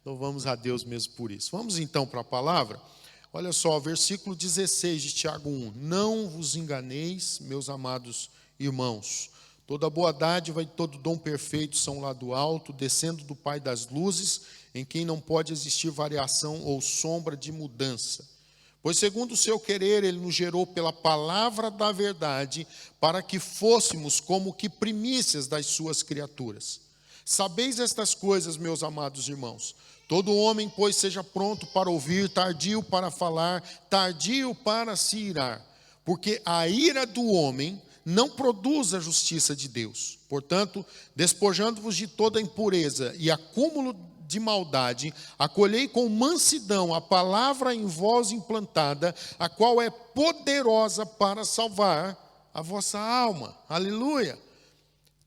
Louvamos a Deus mesmo por isso. Vamos então para a palavra. Olha só, versículo 16 de Tiago 1. Não vos enganeis, meus amados irmãos. Toda boa dádiva e todo dom perfeito são lá do alto, descendo do Pai das luzes, em quem não pode existir variação ou sombra de mudança. Pois segundo o seu querer, ele nos gerou pela palavra da verdade, para que fôssemos como que primícias das suas criaturas. Sabeis estas coisas, meus amados irmãos. Todo homem, pois, seja pronto para ouvir, tardio para falar, tardio para se irar. Porque a ira do homem não produz a justiça de Deus. Portanto, despojando-vos de toda impureza e acúmulo de maldade, acolhei com mansidão a palavra em vós implantada, a qual é poderosa para salvar a vossa alma. Aleluia!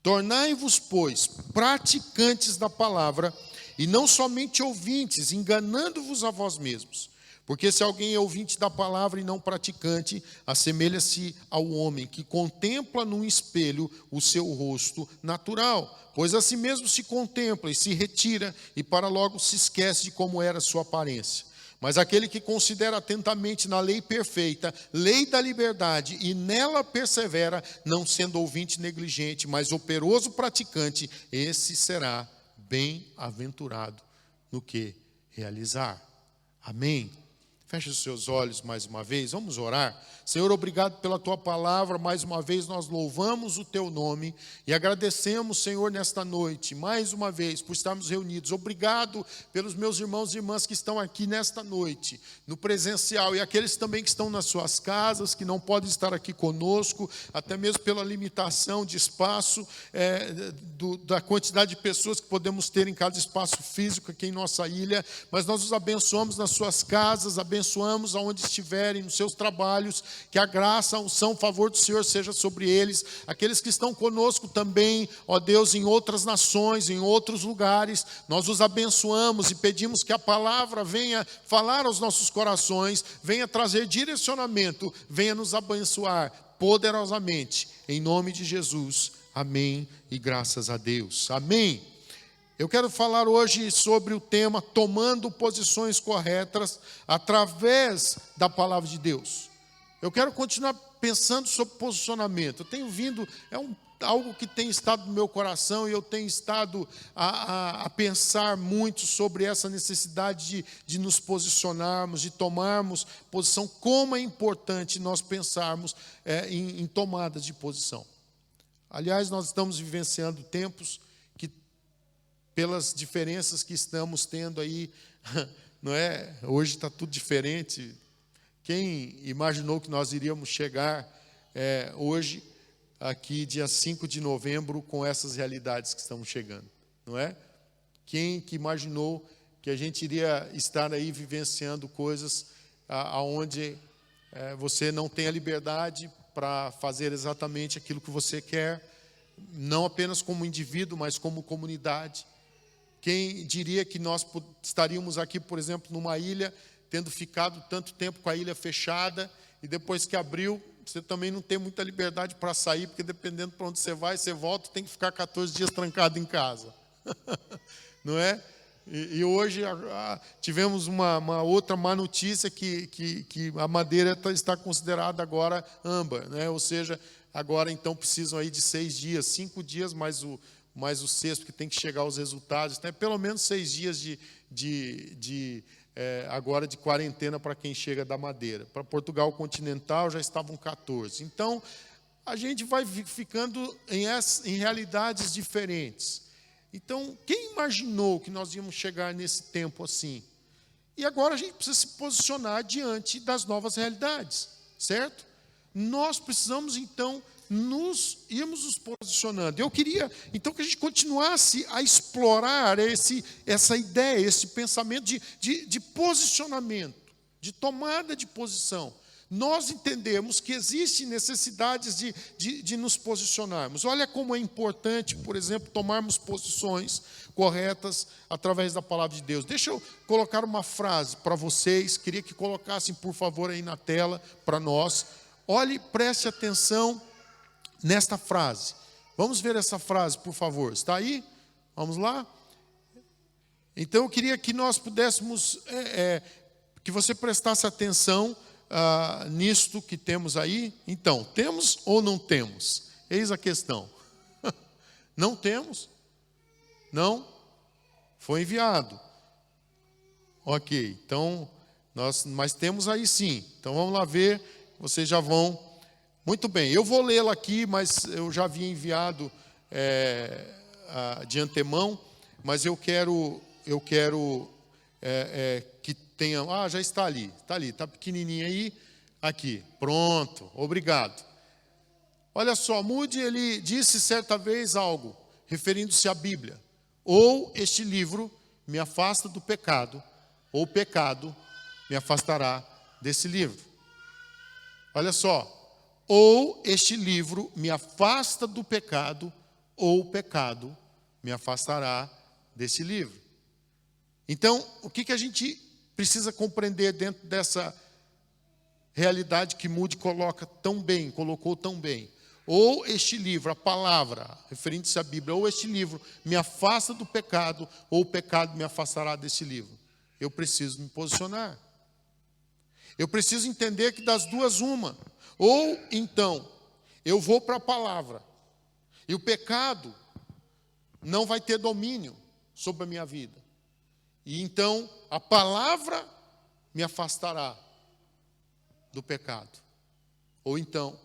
Tornai-vos, pois, praticantes da palavra, e não somente ouvintes, enganando-vos a vós mesmos. Porque se alguém é ouvinte da palavra e não praticante, assemelha-se ao homem que contempla num espelho o seu rosto natural. Pois a si mesmo se contempla e se retira, e para logo se esquece de como era a sua aparência. Mas aquele que considera atentamente na lei perfeita, lei da liberdade, e nela persevera, não sendo ouvinte negligente, mas operoso praticante, esse será bem-aventurado no que realizar. Amém. Feche os seus olhos mais uma vez, vamos orar. Senhor, obrigado pela tua palavra, mais uma vez nós louvamos o teu nome e agradecemos, Senhor, nesta noite, mais uma vez, por estarmos reunidos. Obrigado pelos meus irmãos e irmãs que estão aqui nesta noite, no presencial, e aqueles também que estão nas suas casas, que não podem estar aqui conosco, até mesmo pela limitação de espaço, da quantidade de pessoas que podemos ter em cada espaço físico aqui em nossa ilha, mas nós os abençoamos nas suas casas, abençoamos aonde estiverem, nos seus trabalhos, que a graça, a unção, o favor do Senhor seja sobre eles, aqueles que estão conosco também, ó Deus, em outras nações, em outros lugares, nós os abençoamos e pedimos que a palavra venha falar aos nossos corações, venha trazer direcionamento, venha nos abençoar poderosamente, em nome de Jesus, amém e graças a Deus, amém. Eu quero falar hoje sobre o tema tomando posições corretas através da palavra de Deus. Eu quero continuar pensando sobre posicionamento. Eu tenho vindo, algo que tem estado no meu coração e eu tenho estado a pensar muito sobre essa necessidade de nos posicionarmos, de tomarmos posição, como é importante nós pensarmos em tomadas de posição. Aliás, nós estamos vivenciando tempos que, pelas diferenças que estamos tendo aí, não é? Hoje está tudo diferente. Quem imaginou que nós iríamos chegar hoje, aqui, dia 5 de novembro, com essas realidades que estamos chegando, não é? Quem que imaginou que a gente iria estar aí vivenciando coisas aonde você não tem a liberdade para fazer exatamente aquilo que você quer, não apenas como indivíduo, mas como comunidade. Quem diria que nós estaríamos aqui, por exemplo, numa ilha, tendo ficado tanto tempo com a ilha fechada, e depois que abriu, você também não tem muita liberdade para sair, porque dependendo para onde você vai, você volta, tem que ficar 14 dias trancado em casa. Não é? E hoje tivemos uma outra má notícia, que a Madeira está considerada agora âmbar, né? Ou seja, agora então precisam aí de 6 dias, 5 dias mais o sexto, que tem que chegar aos resultados, né? Pelo menos 6 dias agora de quarentena para quem chega da Madeira. Para Portugal continental já estavam 14. Então, a gente vai ficando em realidades diferentes. Então, quem imaginou que nós íamos chegar nesse tempo assim? E agora a gente precisa se posicionar diante das novas realidades, certo? Nós precisamos, então, irmos nos posicionando. Eu queria, então, que a gente continuasse a explorar essa ideia, esse pensamento de posicionamento, de tomada de posição. Nós entendemos que existem necessidades de nos posicionarmos. Olha como é importante, por exemplo, tomarmos posições corretas através da palavra de Deus. Deixa eu colocar uma frase para vocês, queria que colocassem, por favor, aí na tela para nós. Olhe, preste atenção nesta frase. Vamos ver essa frase, por favor. Está aí? Vamos lá? Então eu queria que nós pudéssemos, que você prestasse atenção nisto que temos aí. Então, temos ou não temos? Eis a questão. Não temos? Não? Foi enviado. Ok, então, mas temos aí sim. Então vamos lá ver, vocês já vão. Muito bem, eu vou lê-la aqui, mas eu já havia enviado de antemão, mas eu quero que tenha. Já está ali, está pequenininho aí, aqui, pronto, obrigado. Olha só, Moody, ele disse certa vez algo, referindo-se à Bíblia. Ou este livro me afasta do pecado, ou o pecado me afastará desse livro. Olha só, ou este livro me afasta do pecado, ou o pecado me afastará desse livro. Então, o que a gente precisa compreender dentro dessa realidade que Moody colocou tão bem? Ou este livro, a palavra, referindo-se à Bíblia, ou este livro me afasta do pecado, ou o pecado me afastará desse livro. Eu preciso me posicionar. Eu preciso entender que das duas uma. Ou então, eu vou para a palavra, e o pecado não vai ter domínio sobre a minha vida. E então, a palavra me afastará do pecado. Ou então,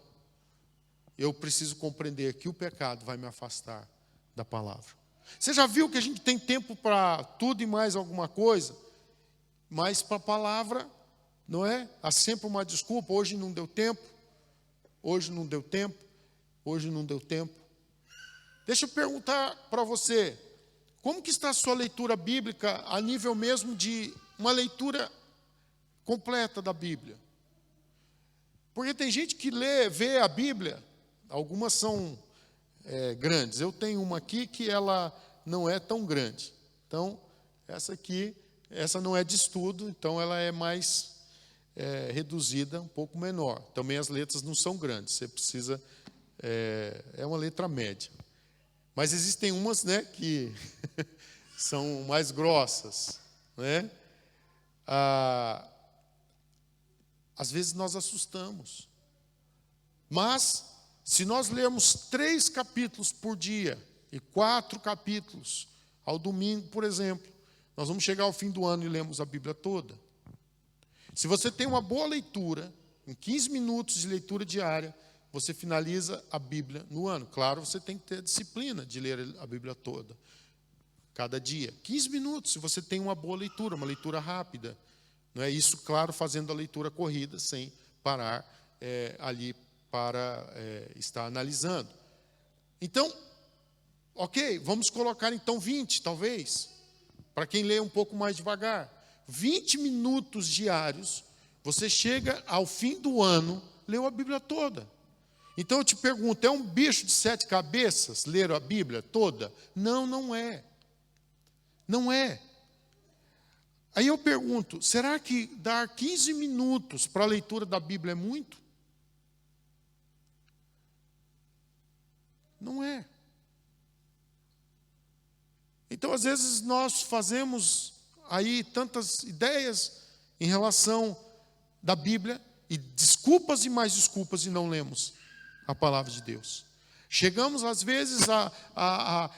eu preciso compreender que o pecado vai me afastar da palavra. Você já viu que a gente tem tempo para tudo e mais alguma coisa? Mas para a palavra, não é? Há sempre uma desculpa. Hoje não deu tempo. Hoje não deu tempo. Hoje não deu tempo. Deixa eu perguntar para você. Como que está a sua leitura bíblica a nível mesmo de uma leitura completa da Bíblia? Porque tem gente que vê a Bíblia, algumas são grandes. Eu tenho uma aqui que ela não é tão grande. Então, essa não é de estudo, então ela é mais reduzida, um pouco menor. Também as letras não são grandes, você precisa... é uma letra média. Mas existem umas, né, que são mais grossas, né? Às vezes nós assustamos. Mas, se nós lermos 3 capítulos por dia e 4 capítulos ao domingo, por exemplo, nós vamos chegar ao fim do ano e lemos a Bíblia toda. Se você tem uma boa leitura, em 15 minutos de leitura diária, você finaliza a Bíblia no ano. Claro, você tem que ter disciplina de ler a Bíblia toda, cada dia. 15 minutos, se você tem uma boa leitura, uma leitura rápida. Não é isso, claro, fazendo a leitura corrida, sem parar ali para estar analisando. Então, ok, vamos colocar então 20, talvez, para quem lê um pouco mais devagar. 20 minutos diários, você chega ao fim do ano, leu a Bíblia toda. Então eu te pergunto, é um bicho de 7 cabeças ler a Bíblia toda? Não, não é. Não é. Aí eu pergunto, será que dar 15 minutos para a leitura da Bíblia é muito? Não é. Então, às vezes, nós fazemos aí tantas ideias em relação da Bíblia, e desculpas e mais desculpas, e não lemos a palavra de Deus. Chegamos, às vezes, a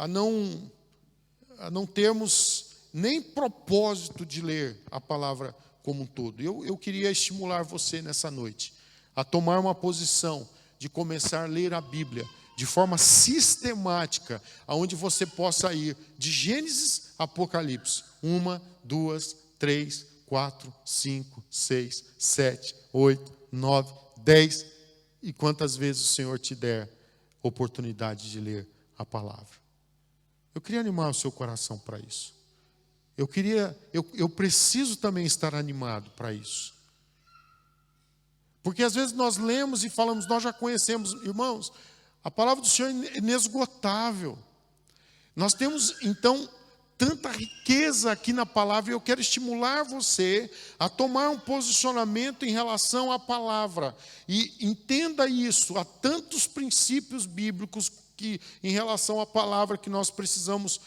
não termos nem propósito de ler a palavra como um todo. Eu queria estimular você nessa noite a tomar uma posição de começar a ler a Bíblia de forma sistemática, aonde você possa ir de Gênesis a Apocalipse. 1, 2, 3, 4, 5, 6, 7, 8, 9, 10, e quantas vezes o Senhor te der oportunidade de ler a palavra. Eu queria animar o seu coração para isso. Eu preciso também estar animado para isso. Porque às vezes nós lemos e falamos, nós já conhecemos, irmãos, a palavra do Senhor é inesgotável. Nós temos, então, tanta riqueza aqui na palavra, e eu quero estimular você a tomar um posicionamento em relação à palavra. E entenda isso, há tantos princípios bíblicos que em relação à palavra que nós precisamos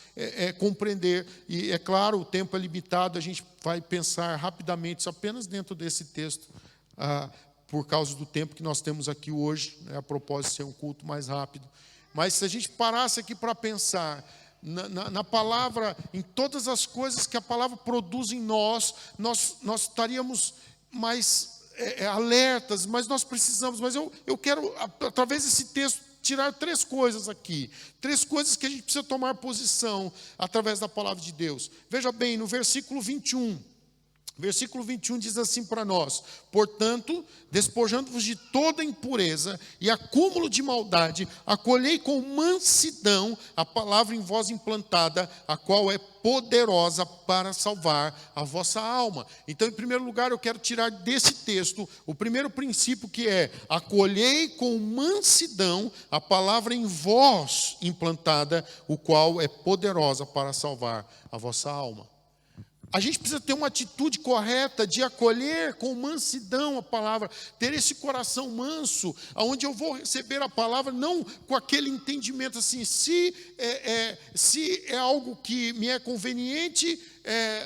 compreender. E é claro, o tempo é limitado, a gente vai pensar rapidamente apenas dentro desse texto, por causa do tempo que nós temos aqui hoje, a propósito de ser um culto mais rápido. Mas se a gente parasse aqui para pensar na palavra, em todas as coisas que a palavra produz em nós estaríamos mais alertas, mas nós precisamos. Mas eu quero, através desse texto, tirar 3 coisas aqui. 3 coisas que a gente precisa tomar posição através da palavra de Deus. Veja bem, no versículo 21. Versículo 21 diz assim para nós: portanto, despojando-vos de toda impureza e acúmulo de maldade, acolhei com mansidão a palavra em vós implantada, a qual é poderosa para salvar a vossa alma. Então, em primeiro lugar, eu quero tirar desse texto o primeiro princípio, que é: acolhei com mansidão a palavra em vós implantada, o qual é poderosa para salvar a vossa alma. A gente precisa ter uma atitude correta de acolher com mansidão a palavra, ter esse coração manso, onde eu vou receber a palavra, não com aquele entendimento assim, se é algo que me é conveniente,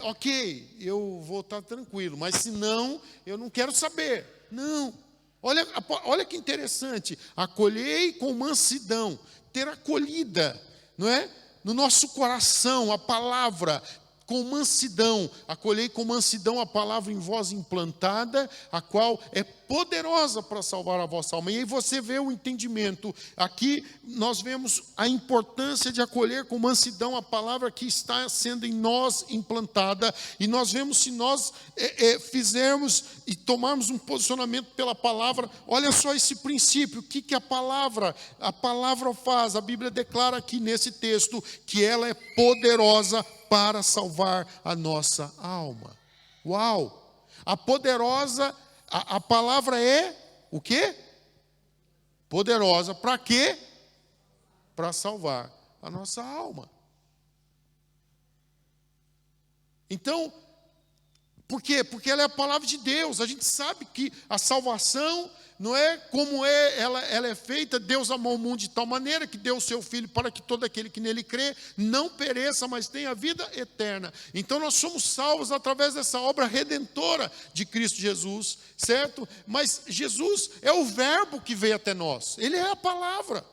ok, eu vou estar tranquilo, mas se não, eu não quero saber. Não, olha que interessante, acolhei com mansidão, ter acolhida, não é? No nosso coração, a palavra, com mansidão, acolhei com mansidão a palavra em vós implantada, a qual é poderosa para salvar a vossa alma. E aí você vê o entendimento. Aqui nós vemos a importância de acolher com mansidão a palavra que está sendo em nós implantada. E nós vemos, se nós fizermos e tomarmos um posicionamento pela palavra, olha só esse princípio. O que a palavra faz? A Bíblia declara aqui nesse texto que ela é poderosa para salvar a nossa alma. Uau! A poderosa, a palavra é o quê? Poderosa para quê? Para salvar a nossa alma. Então, por quê? Porque ela é a palavra de Deus. A gente sabe que a salvação não é como ela é feita. Deus amou o mundo de tal maneira que deu o seu Filho para que todo aquele que nele crê não pereça, mas tenha vida eterna. Então nós somos salvos através dessa obra redentora de Cristo Jesus, certo? Mas Jesus é o verbo que veio até nós. Ele é a palavra.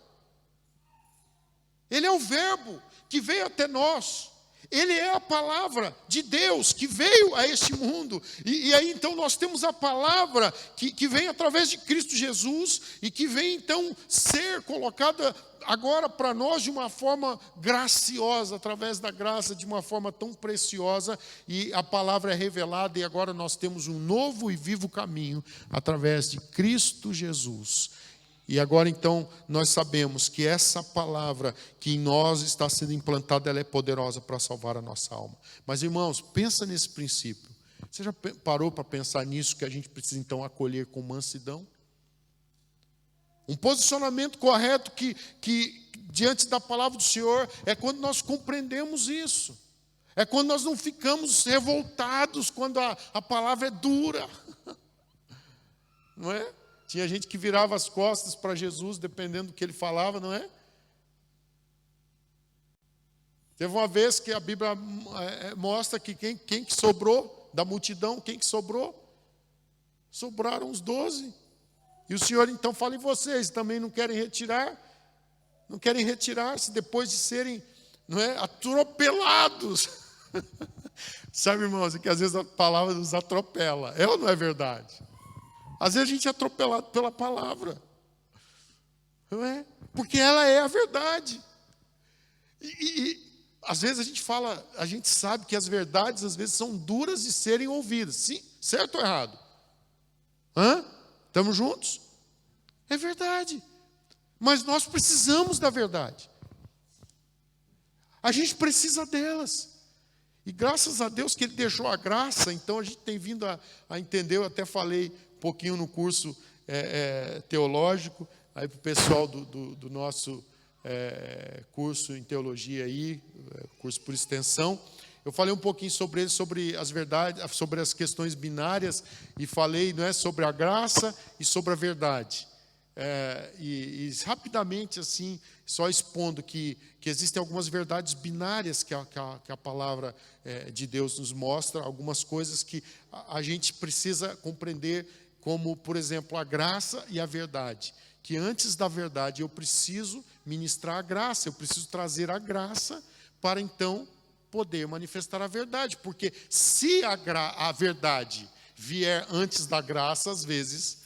Ele é o verbo que veio até nós. Ele é a palavra de Deus que veio a este mundo. E aí então nós temos a palavra que vem através de Cristo Jesus e que vem então ser colocada agora para nós de uma forma graciosa, através da graça, de uma forma tão preciosa. E a palavra é revelada e agora nós temos um novo e vivo caminho através de Cristo Jesus. E agora então nós sabemos que essa palavra que em nós está sendo implantada, ela é poderosa para salvar a nossa alma. Mas irmãos, pensa nesse princípio. Você já parou para pensar nisso, que a gente precisa então acolher com mansidão? Um posicionamento correto que diante da palavra do Senhor é quando nós compreendemos isso. É quando nós não ficamos revoltados quando a palavra é dura. Não é? Tinha gente que virava as costas para Jesus, dependendo do que ele falava, não é? Teve uma vez que a Bíblia mostra que quem que sobrou da multidão, quem que sobrou? Sobraram os 12. E o Senhor então fala: em vocês também não querem retirar? Não querem retirar-se depois de serem, não é, atropelados. Sabe, irmãos, é que às vezes a palavra nos atropela. É ou não é verdade? Às vezes a gente é atropelado pela palavra, não é? Porque ela é a verdade. E às vezes a gente fala, a gente sabe que as verdades às vezes são duras de serem ouvidas. Sim, certo ou errado? Estamos juntos? É verdade. Mas nós precisamos da verdade. A gente precisa delas. E graças a Deus que Ele deixou a graça, então a gente tem vindo a entender. Eu até falei um pouquinho no curso teológico, aí para o pessoal do nosso curso em teologia aí, curso por extensão. Eu falei um pouquinho sobre ele, sobre as verdades, sobre as questões binárias, e falei, não é, sobre a graça e sobre a verdade. e rapidamente, assim, só expondo que existem algumas verdades binárias que a palavra de Deus nos mostra, algumas coisas que a gente precisa compreender, como, por exemplo, a graça e a verdade. Que antes da verdade eu preciso ministrar a graça, eu preciso trazer a graça para então poder manifestar a verdade. Porque se a verdade vier antes da graça, às vezes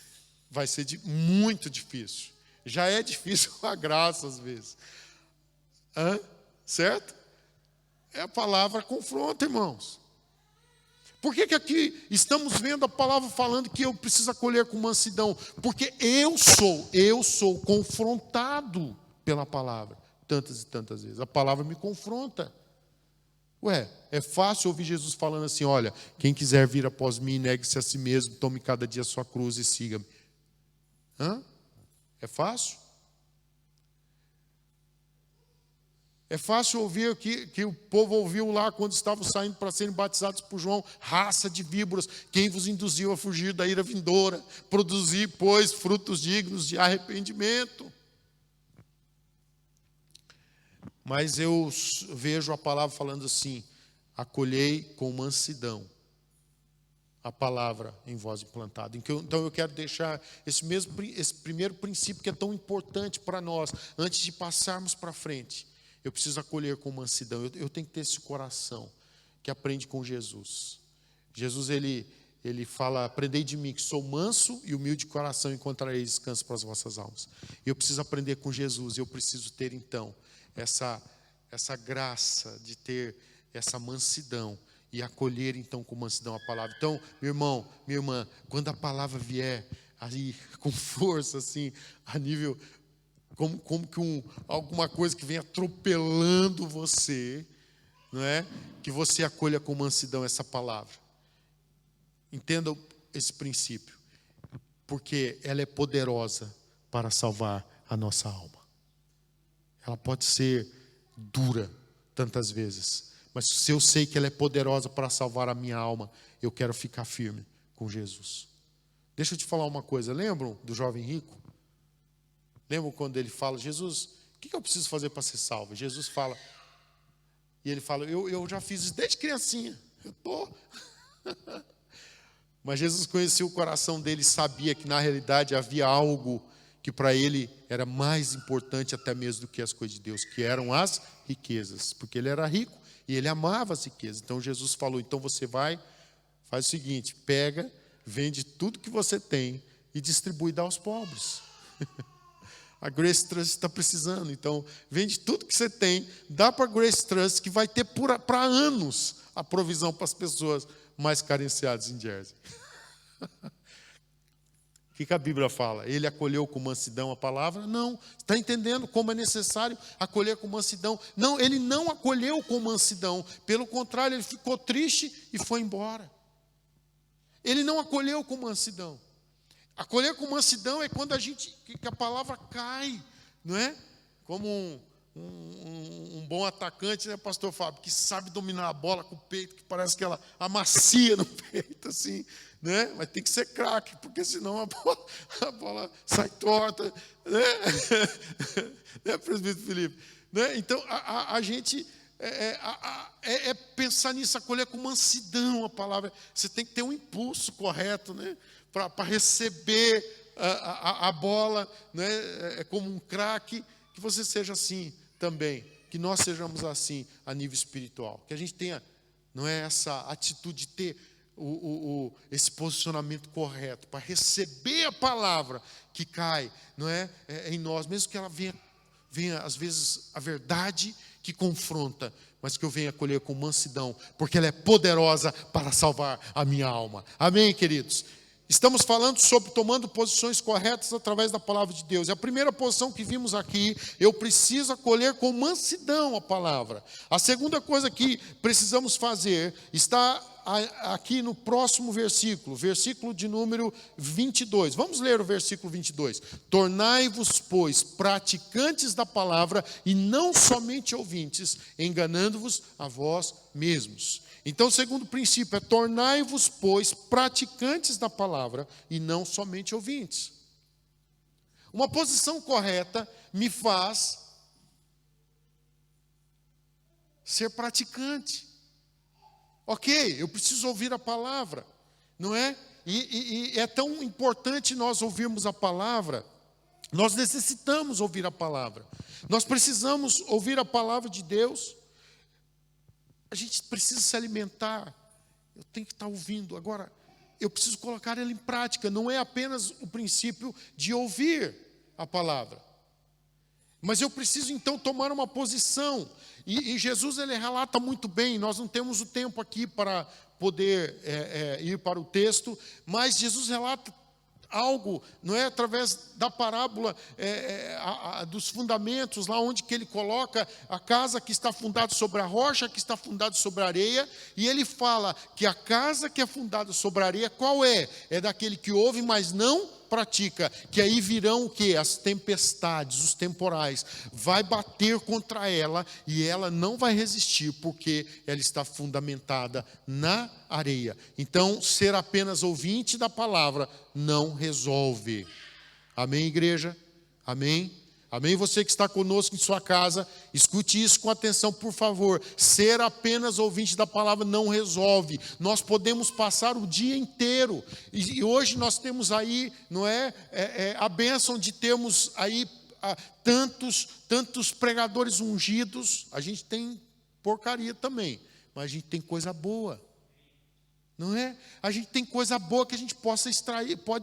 vai ser muito difícil. Já é difícil com a graça, às vezes. Certo? A palavra confronta, irmãos. Por que aqui estamos vendo a palavra falando que eu preciso acolher com mansidão? Porque eu sou confrontado pela palavra, tantas e tantas vezes. A palavra me confronta. É fácil ouvir Jesus falando assim, olha, quem quiser vir após mim, negue-se a si mesmo, tome cada dia a sua cruz e siga-me. É fácil? É fácil ouvir que o povo ouviu lá quando estavam saindo para serem batizados por João, raça de víboras, quem vos induziu a fugir da ira vindoura, produzir, pois, frutos dignos de arrependimento. Mas eu vejo a palavra falando assim, acolhei com mansidão a palavra em vós implantada. Então eu quero deixar esse primeiro princípio que é tão importante para nós, antes de passarmos para frente. Eu preciso acolher com mansidão. Eu tenho que ter esse coração que aprende com Jesus. Jesus, ele fala, aprendei de mim, que sou manso e humilde de coração, e encontrareis descanso para as vossas almas. Eu preciso aprender com Jesus. Eu preciso ter, então, essa graça de ter essa mansidão e acolher, então, com mansidão a palavra. Então, meu irmão, minha irmã, quando a palavra vier aí com força, assim, a nível... Como que alguma coisa que vem atropelando você, não é? Que você acolha com mansidão essa palavra. Entenda esse princípio, porque ela é poderosa para salvar a nossa alma. Ela pode ser dura tantas vezes, mas se eu sei que ela é poderosa para salvar a minha alma, eu quero ficar firme com Jesus. Deixa eu te falar uma coisa, lembram do jovem rico? Lembram quando ele fala, Jesus, o que eu preciso fazer para ser salvo? Jesus fala, e ele fala, eu já fiz isso desde criancinha, eu estou. Mas Jesus conhecia o coração dele e sabia que na realidade havia algo que para ele era mais importante até mesmo do que as coisas de Deus, que eram as riquezas, porque ele era rico e ele amava as riquezas. Então Jesus falou, então você vai, faz o seguinte, pega, vende tudo que você tem e distribui e dá aos pobres. A Grace Trust está precisando, então vende tudo que você tem, dá para a Grace Trust, que vai ter para anos a provisão para as pessoas mais carenciadas em Jersey. O que a Bíblia fala? Ele acolheu com mansidão a palavra? Não. Está entendendo como é necessário acolher com mansidão? Não, ele não acolheu com mansidão. Pelo contrário, ele ficou triste e foi embora. Ele não acolheu com mansidão. Acolher com mansidão é quando que a palavra cai, não é? Como um bom atacante, né, pastor Fábio, que sabe dominar a bola com o peito, que parece que ela amacia no peito, assim, né? Mas tem que ser craque, porque senão a bola sai torta, né, presbítero Felipe? Né? Então, a gente pensar nisso, acolher com mansidão a palavra. Você tem que ter um impulso correto, né? Para receber a bola, né, como um craque, que você seja assim também, que nós sejamos assim a nível espiritual, que a gente tenha, não é, essa atitude de ter esse posicionamento correto, para receber a palavra que cai, não é, em nós, mesmo que ela venha às vezes a verdade que confronta, mas que eu venha acolher com mansidão, porque ela é poderosa para salvar a minha alma. Amém, queridos? Estamos falando sobre tomando posições corretas através da palavra de Deus. E a primeira posição que vimos aqui, eu preciso acolher com mansidão a palavra. A segunda coisa que precisamos fazer está aqui no próximo versículo de número 22. Vamos ler o versículo 22. Tornai-vos, pois, praticantes da palavra e não somente ouvintes, enganando-vos a vós mesmos. Então, o segundo princípio é tornai-vos, pois, praticantes da palavra e não somente ouvintes. Uma posição correta me faz ser praticante. Ok, eu preciso ouvir a palavra, não é? E é tão importante nós ouvirmos a palavra. Nós necessitamos ouvir a palavra. Nós precisamos ouvir a palavra de Deus. A gente precisa se alimentar. Eu tenho que estar ouvindo. Agora, eu preciso colocar ela em prática. Não é apenas o princípio de ouvir a palavra. Mas eu preciso então tomar uma posição. E Jesus, ele relata muito bem. Nós não temos o tempo aqui para poder ir para o texto. Mas Jesus relata algo, não é, através da parábola dos fundamentos, lá onde que ele coloca a casa que está fundada sobre a rocha, que está fundada sobre a areia, e ele fala que a casa que é fundada sobre a areia, qual é? É daquele que ouve, mas não pratica, que aí virão o quê? As tempestades, os temporais, vai bater contra ela, e ela não vai resistir, porque ela está fundamentada na areia. Então, ser apenas ouvinte da palavra não resolve. Amém, igreja? Amém? Amém? Você que está conosco em sua casa, escute isso com atenção, por favor. Ser apenas ouvinte da palavra não resolve. Nós podemos passar o dia inteiro. E hoje nós temos aí, não é, a bênção de termos aí tantos pregadores ungidos. A gente tem porcaria também, mas a gente tem coisa boa. Não é? A gente tem coisa boa que a gente pode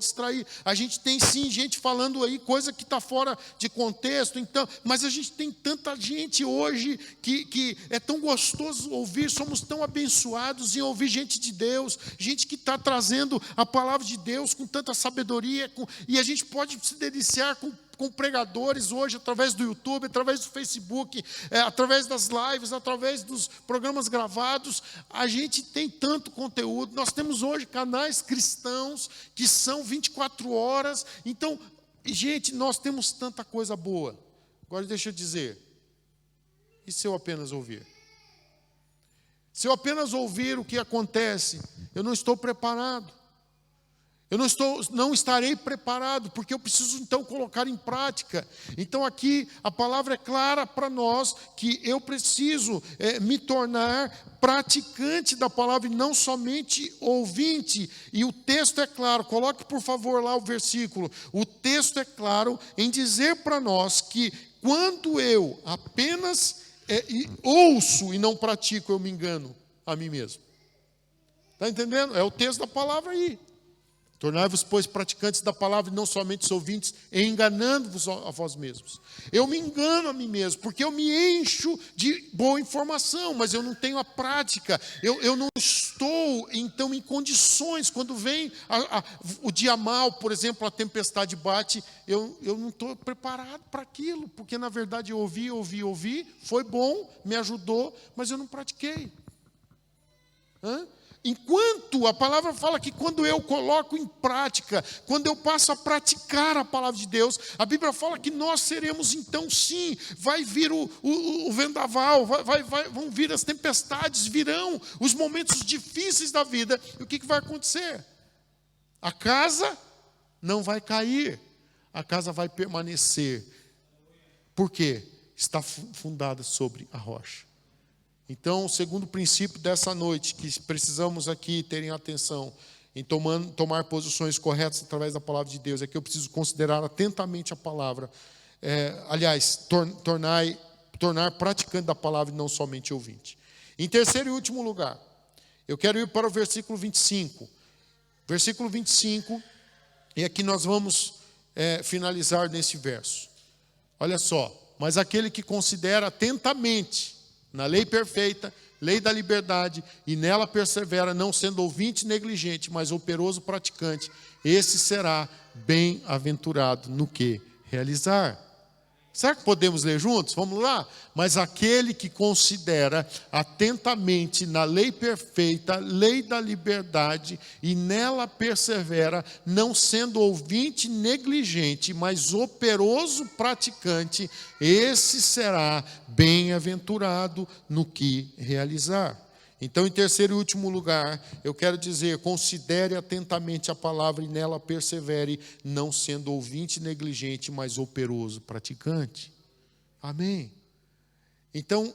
extrair. A gente tem sim gente falando aí coisa que está fora de contexto. Então, mas a gente tem tanta gente hoje que é tão gostoso ouvir. Somos tão abençoados em ouvir gente de Deus, gente que está trazendo a palavra de Deus com tanta sabedoria. E a gente pode se deliciar com pregadores hoje, através do YouTube, através do Facebook, através das lives, através dos programas gravados. A gente tem tanto conteúdo. Nós temos hoje canais cristãos que são 24 horas. Então, gente, nós temos tanta coisa boa. Agora deixa eu dizer, e se eu apenas ouvir? Se eu apenas ouvir o que acontece, eu não estou preparado. Eu não estarei preparado, porque eu preciso então colocar em prática. Então aqui a palavra é clara para nós, que eu preciso me tornar praticante da palavra e não somente ouvinte. E o texto é claro, coloque por favor lá o versículo. O texto é claro em dizer para nós que quando eu apenas ouço e não pratico, eu me engano a mim mesmo. Está entendendo? É o texto da palavra aí. Tornai-vos, pois, praticantes da palavra e não somente ouvintes, enganando-vos a vós mesmos. Eu me engano a mim mesmo, porque eu me encho de boa informação, mas eu não tenho a prática. Eu não estou, então, em condições. Quando vem o dia mau, por exemplo, a tempestade bate, eu não estou preparado para aquilo, porque, na verdade, eu ouvi, foi bom, me ajudou, mas eu não pratiquei. Enquanto a palavra fala que quando eu coloco em prática, quando eu passo a praticar a palavra de Deus, a Bíblia fala que nós seremos então sim, vai vir o vendaval, vão vir as tempestades, virão os momentos difíceis da vida. E o que vai acontecer? A casa não vai cair, a casa vai permanecer. Por quê? Está fundada sobre a rocha. Então, o segundo princípio dessa noite, que precisamos aqui terem atenção em tomar posições corretas através da palavra de Deus, é que eu preciso considerar atentamente a palavra. Tornar praticante da palavra e não somente ouvinte. Em terceiro e último lugar, eu quero ir para o versículo 25. Versículo 25, e aqui nós vamos finalizar nesse verso. Olha só, mas aquele que considera atentamente na lei perfeita, lei da liberdade, e nela persevera, não sendo ouvinte negligente, mas operoso praticante, esse será bem-aventurado no que realizar. Será que podemos ler juntos? Vamos lá? Mas aquele que considera atentamente na lei perfeita, lei da liberdade, e nela persevera, não sendo ouvinte negligente, mas operoso praticante, esse será bem-aventurado no que realizar. Então, em terceiro e último lugar, eu quero dizer, considere atentamente a palavra e nela persevere, não sendo ouvinte negligente, mas operoso praticante. Amém. Então,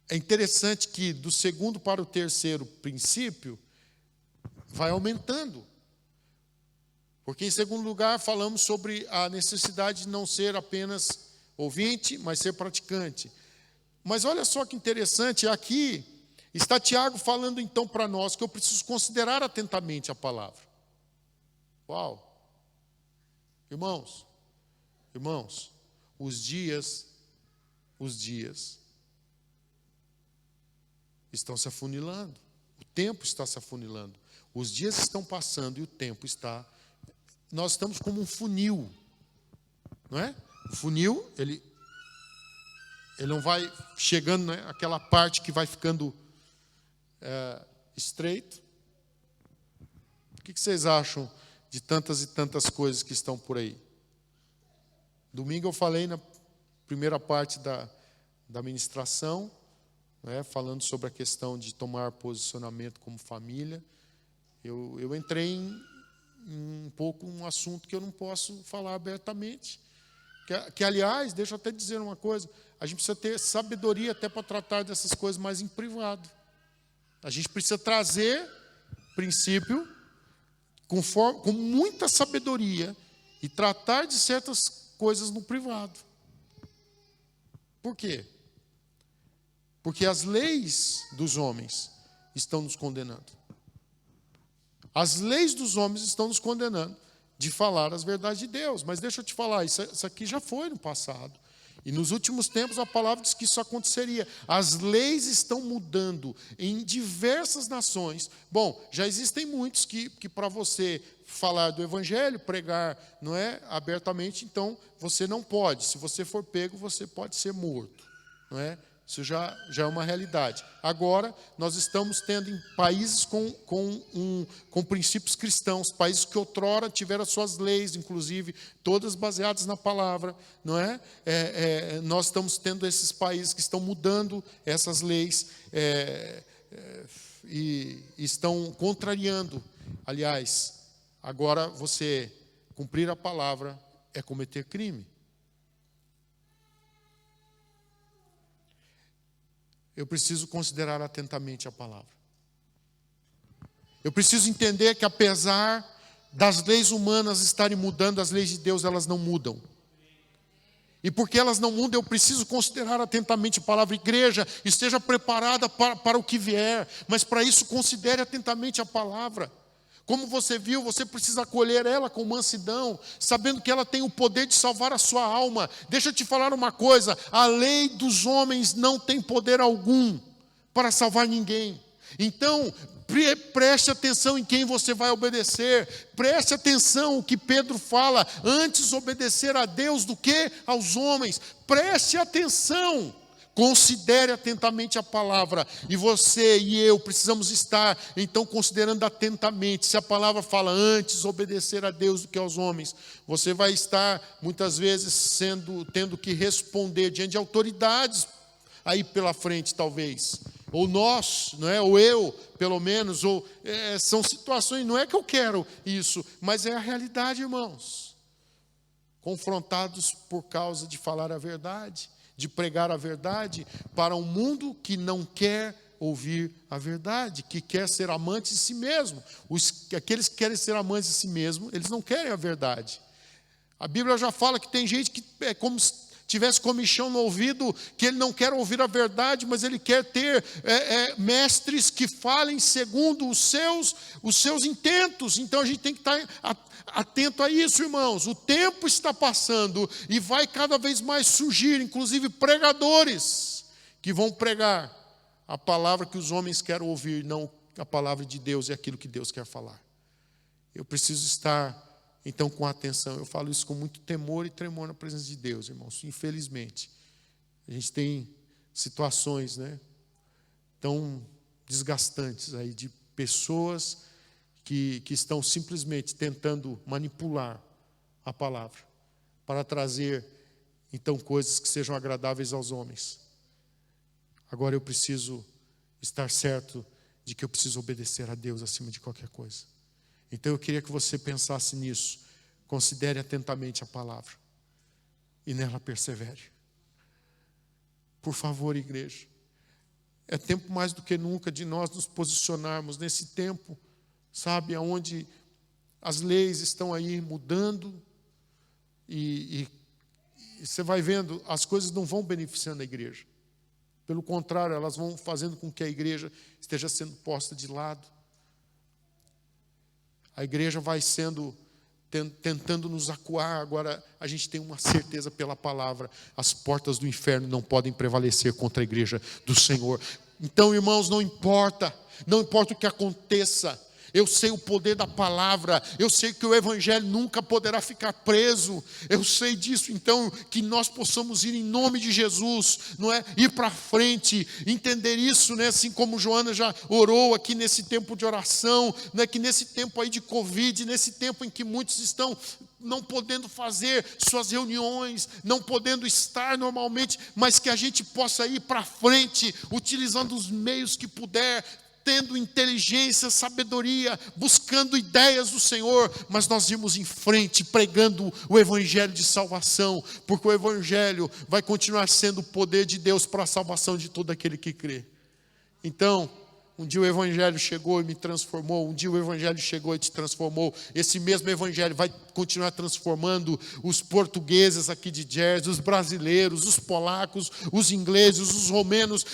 é interessante que do segundo para o terceiro princípio, vai aumentando. Porque, em segundo lugar, falamos sobre a necessidade de não ser apenas ouvinte, mas ser praticante. Mas olha só que interessante, aqui está Tiago falando então para nós que eu preciso considerar atentamente a palavra. Uau! Irmãos, os dias estão se afunilando. O tempo está se afunilando. Os dias estão passando e o tempo está... Nós estamos como um funil, não é? O funil, ele não vai chegando, né? Aquela parte que vai ficando estreito. O que vocês acham de tantas e tantas coisas que estão por aí? Domingo eu falei na primeira parte da ministração, né, falando sobre a questão de tomar posicionamento como família. Eu entrei em um pouco um assunto que eu não posso falar abertamente. Que, aliás, deixa eu até dizer uma coisa, a gente precisa ter sabedoria até para tratar dessas coisas mais em privado. A gente precisa trazer princípio com muita sabedoria e tratar de certas coisas no privado. Por quê? Porque as leis dos homens estão nos condenando. As leis dos homens estão nos condenando de falar as verdades de Deus. Mas deixa eu te falar, isso aqui já foi no passado. E nos últimos tempos a palavra diz que isso aconteceria. As leis estão mudando em diversas nações. Bom, já existem muitos que para você falar do evangelho, pregar, não é, abertamente, então você não pode. Se você for pego, você pode ser morto, não é? Isso já é uma realidade. Agora, nós estamos tendo em países com princípios cristãos, países que outrora tiveram as suas leis, inclusive, todas baseadas na palavra, não é? Nós estamos tendo esses países que estão mudando essas leis e estão contrariando. Aliás, agora você cumprir a palavra é cometer crime. Eu preciso considerar atentamente a palavra. Eu preciso entender que apesar das leis humanas estarem mudando, as leis de Deus elas não mudam. E porque elas não mudam, eu preciso considerar atentamente a palavra. Igreja, esteja preparada para o que vier, mas para isso considere atentamente a palavra. Como você viu, você precisa acolher ela com mansidão, sabendo que ela tem o poder de salvar a sua alma. Deixa eu te falar uma coisa, a lei dos homens não tem poder algum para salvar ninguém. Então, preste atenção em quem você vai obedecer. Preste atenção o que Pedro fala, antes obedecer a Deus do que aos homens. Preste atenção. Considere atentamente a palavra. E você e eu precisamos estar, então, considerando atentamente. Se a palavra fala antes obedecer a Deus do que aos homens, você vai estar, muitas vezes, tendo que responder diante de autoridades aí pela frente, talvez. Ou nós, não é? Ou eu, pelo menos. São situações, não é que eu quero isso, mas é a realidade, irmãos. Confrontados por causa de falar a verdade, de pregar a verdade para um mundo que não quer ouvir a verdade, que quer ser amante de si mesmo. Aqueles que querem ser amantes de si mesmo, eles não querem a verdade. A Bíblia já fala que tem gente que é como se tivesse comichão no ouvido, que ele não quer ouvir a verdade, mas ele quer ter mestres que falem segundo os seus intentos. Então a gente tem que estar atento a isso, irmãos. O tempo está passando e vai cada vez mais surgir, inclusive pregadores, que vão pregar a palavra que os homens querem ouvir, não a palavra de Deus e aquilo que Deus quer falar. Eu preciso estar, então, com atenção. Eu falo isso com muito temor e tremor na presença de Deus, irmãos. Infelizmente, a gente tem situações, né, tão desgastantes aí de pessoas que estão simplesmente tentando manipular a palavra para trazer, então, coisas que sejam agradáveis aos homens. Agora eu preciso estar certo de que eu preciso obedecer a Deus acima de qualquer coisa. Então eu queria que você pensasse nisso. Considere atentamente a palavra e nela persevere. Por favor, igreja. É tempo mais do que nunca de nós nos posicionarmos nesse tempo, sabe, onde as leis estão aí mudando e você vai vendo, as coisas não vão beneficiando a igreja. Pelo contrário, elas vão fazendo com que a igreja esteja sendo posta de lado. A igreja vai tentando nos acuar. Agora a gente tem uma certeza pela palavra: as portas do inferno não podem prevalecer contra a igreja do Senhor. Então, irmãos, não importa o que aconteça. Eu sei o poder da palavra, eu sei que o evangelho nunca poderá ficar preso, eu sei disso. Então, que nós possamos ir em nome de Jesus, não é? Ir para frente, entender isso, né? Assim como Joana já orou aqui nesse tempo de oração, né? Que nesse tempo aí de Covid, nesse tempo em que muitos estão não podendo fazer suas reuniões, não podendo estar normalmente, mas que a gente possa ir para frente, utilizando os meios que puder, tendo inteligência, sabedoria, buscando ideias do Senhor, mas nós irmos em frente, pregando o evangelho de salvação, porque o evangelho vai continuar sendo o poder de Deus para a salvação de todo aquele que crê. Então, um dia o evangelho chegou e me transformou, um dia o evangelho chegou e te transformou. Esse mesmo evangelho vai continuar transformando os portugueses aqui de Jersey, os brasileiros, os polacos, os ingleses, os romenos.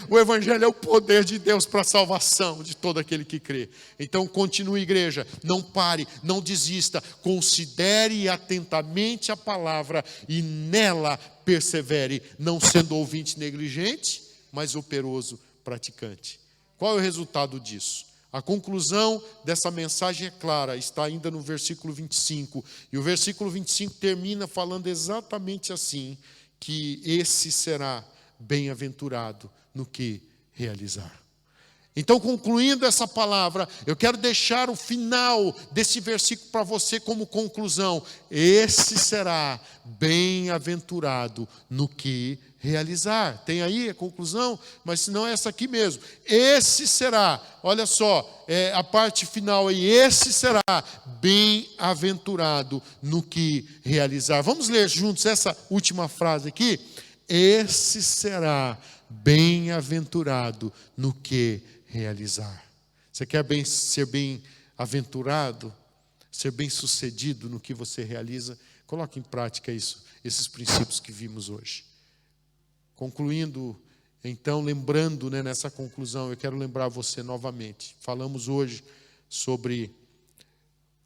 O evangelho é o poder de Deus para a salvação de todo aquele que crê. Então continue, igreja, não pare, não desista, considere atentamente a palavra e nela persevere, não sendo ouvinte negligente, mas operoso praticante. Qual é o resultado disso? A conclusão dessa mensagem é clara, está ainda no versículo 25. E o versículo 25 termina falando exatamente assim, que esse será bem-aventurado no que realizar. Então, concluindo essa palavra, eu quero deixar o final desse versículo para você como conclusão. Esse será bem-aventurado no que realizar. Tem aí a conclusão? Mas se não é essa aqui mesmo. Esse será, olha só, a parte final aí. Esse será bem-aventurado no que realizar. Vamos ler juntos essa última frase aqui? Esse será bem-aventurado no que realizar. Você quer ser bem-aventurado, ser bem-sucedido no que você realiza? Coloque em prática isso, esses princípios que vimos hoje. Concluindo, então, lembrando, né, nessa conclusão, eu quero lembrar você novamente. Falamos hoje sobre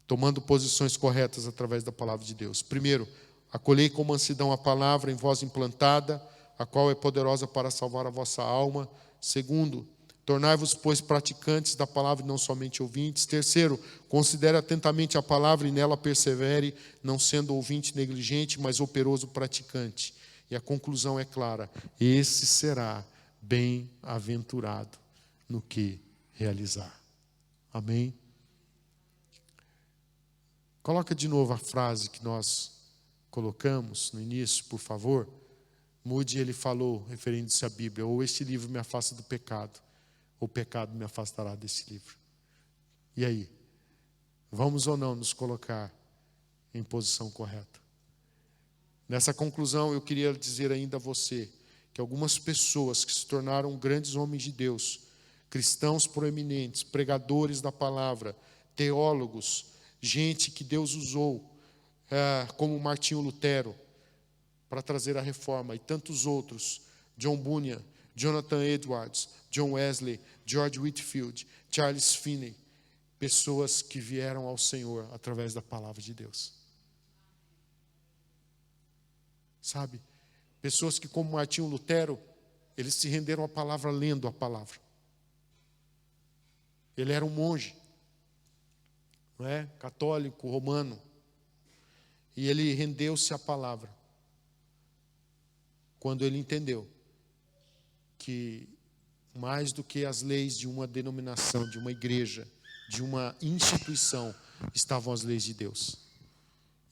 tomando posições corretas através da palavra de Deus. Primeiro, acolhei com mansidão a palavra em vós implantada, a qual é poderosa para salvar a vossa alma. Segundo, tornai-vos, pois, praticantes da palavra e não somente ouvintes. Terceiro, considere atentamente a palavra e nela persevere, não sendo ouvinte negligente, mas operoso praticante. E a conclusão é clara: esse será bem-aventurado no que realizar. Amém? Coloca de novo a frase que nós colocamos no início, por favor. Moody, ele falou, referindo-se à Bíblia: ou este livro me afasta do pecado, ou o pecado me afastará desse livro. E aí? Vamos ou não nos colocar em posição correta? Nessa conclusão, eu queria dizer ainda a você que algumas pessoas que se tornaram grandes homens de Deus, cristãos proeminentes, pregadores da palavra, teólogos, gente que Deus usou, como Martinho Lutero, para trazer a reforma, e tantos outros, John Bunyan, Jonathan Edwards, John Wesley, George Whitefield, Charles Finney, pessoas que vieram ao Senhor através da palavra de Deus. Sabe? Pessoas que, como Martinho Lutero, eles se renderam à palavra lendo a palavra. Ele era um monge, não é? Católico, romano, e ele rendeu-se à palavra quando ele entendeu que mais do que as leis de uma denominação, de uma igreja, de uma instituição, estavam as leis de Deus.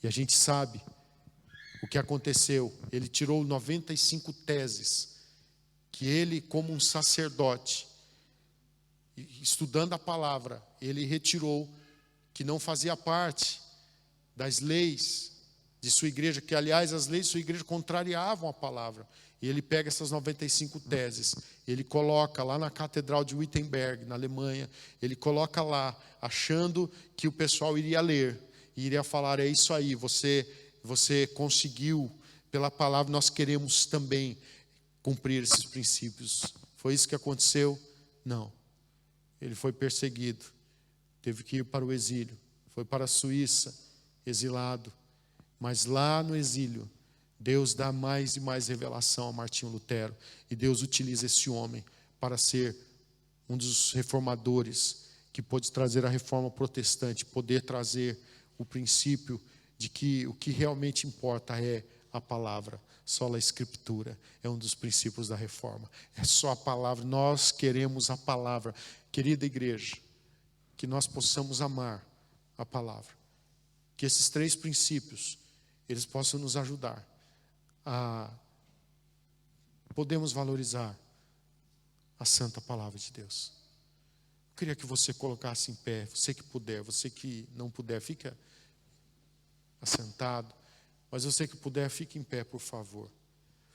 E a gente sabe o que aconteceu. Ele tirou 95 teses que ele, como um sacerdote, estudando a palavra, ele retirou que não fazia parte das leis de sua igreja, que aliás as leis de sua igreja contrariavam a palavra. E ele pega essas 95 teses, ele coloca lá na Catedral de Wittenberg, na Alemanha, ele coloca lá, achando que o pessoal iria ler, e iria falar, é isso aí, você conseguiu, pela palavra nós queremos também cumprir esses princípios. Foi isso que aconteceu? Não. Ele foi perseguido, teve que ir para o exílio, foi para a Suíça, exilado. Mas lá no exílio, Deus dá mais e mais revelação a Martinho Lutero. E Deus utiliza esse homem para ser um dos reformadores que pôde trazer a reforma protestante, poder trazer o princípio de que o que realmente importa é a palavra. Só a escritura é um dos princípios da reforma. É só a palavra. Nós queremos a palavra. Querida igreja, que nós possamos amar a palavra. Que esses 3 princípios, eles possam nos ajudar a podemos valorizar a santa palavra de Deus. Eu queria que você colocasse em pé, você que puder, você que não puder, fica assentado, mas você que puder, fique em pé, por favor.